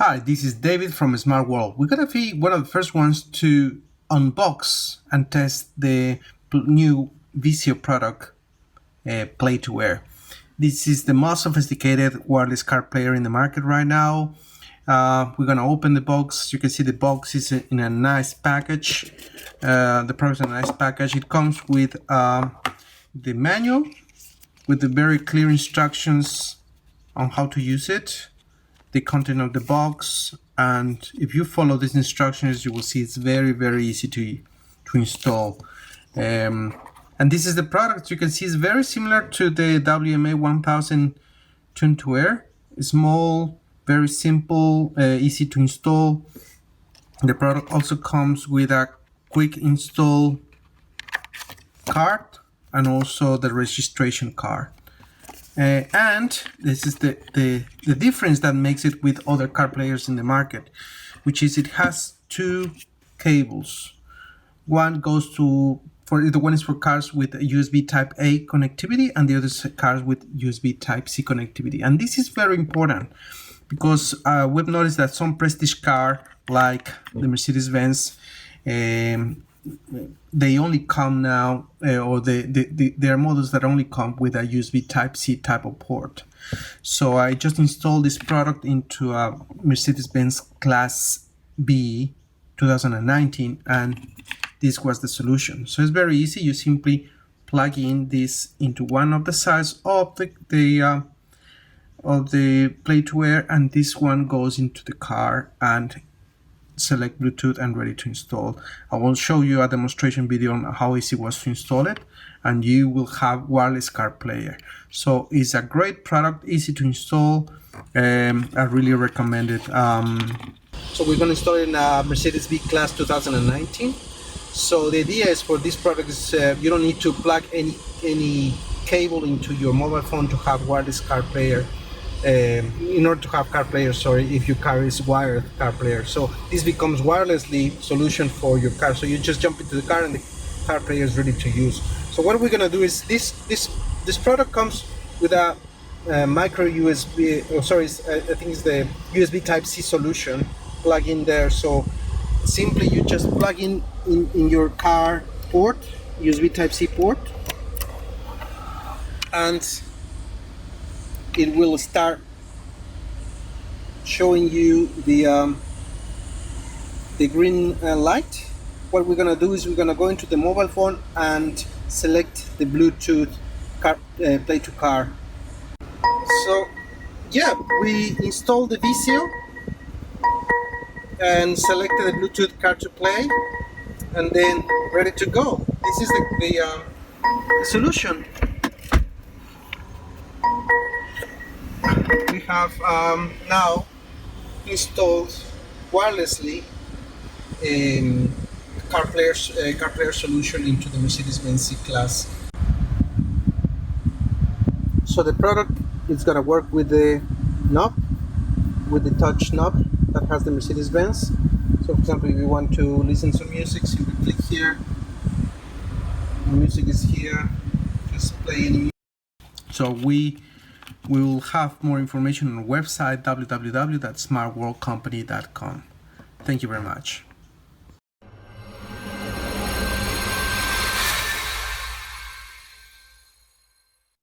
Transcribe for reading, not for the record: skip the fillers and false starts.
Hi, this is David from Smart World. We're going to be one of the first ones to unbox and test the new Viseeo product, Play2Air. This is the most sophisticated wireless car player in the market right now. We're going to open the box. You can see the box is in a nice package. The product's in a nice package. It comes with the manual with the very clear instructions on how to use it, the content of the box, and if you follow these instructions, you will see it's very easy to install. And this is the product. You can see it's very similar to the WMA1000 Tune2Air. Small, very simple, easy to install. The product also comes with a quick install card and also the registration card. And this is the difference that makes it with other car players in the market, which is it has two cables. One goes to the one is for cars with USB Type-A connectivity, and the other is cars with USB Type-C connectivity. And this is very important because we've noticed that some prestige car like the Mercedes Benz, they only come now, or there are models that only come with a USB Type-C type of port. So I just installed this product into a Mercedes Benz Class B 2019, and this was the solution. So it's very easy. You simply plug in this into one of the sides of the Play2Air, and this one goes into the car and select Bluetooth and ready to install. I will show you a demonstration video on how easy it was to install it, and you will have Wireless Carplay. So it's a great product, easy to install. I really recommend it. So we're going to install it in a Mercedes B Class 2019. So the idea is for this product is you don't need to plug any cable into your mobile phone to have Wireless Carplay. In order to have CarPlay, if your car is wired CarPlay. So this becomes wirelessly solution for your car. So you just jump into the car and the CarPlay is ready to use. So what we're gonna do is this product comes with a micro USB. I think it's the USB Type-C solution plug in there. So simply you just plug in your car port, USB Type-C port, and it will start showing you the green light. What we're gonna do is we're gonna go into the mobile phone and select the Bluetooth Play to Car. So yeah, we installed the Viseeo and selected the Bluetooth Car to Play, and then ready to go. This is the solution. We have now installed wirelessly CarPlay solution into the Mercedes Benz C-Class. So the product is going to work with the knob, with the touch knob that has the Mercedes Benz. So for example, if you want to listen to music, simply click here. The music is here. Just play any music. So we will have more information on our website, www.smartworldcompany.com. Thank you very much.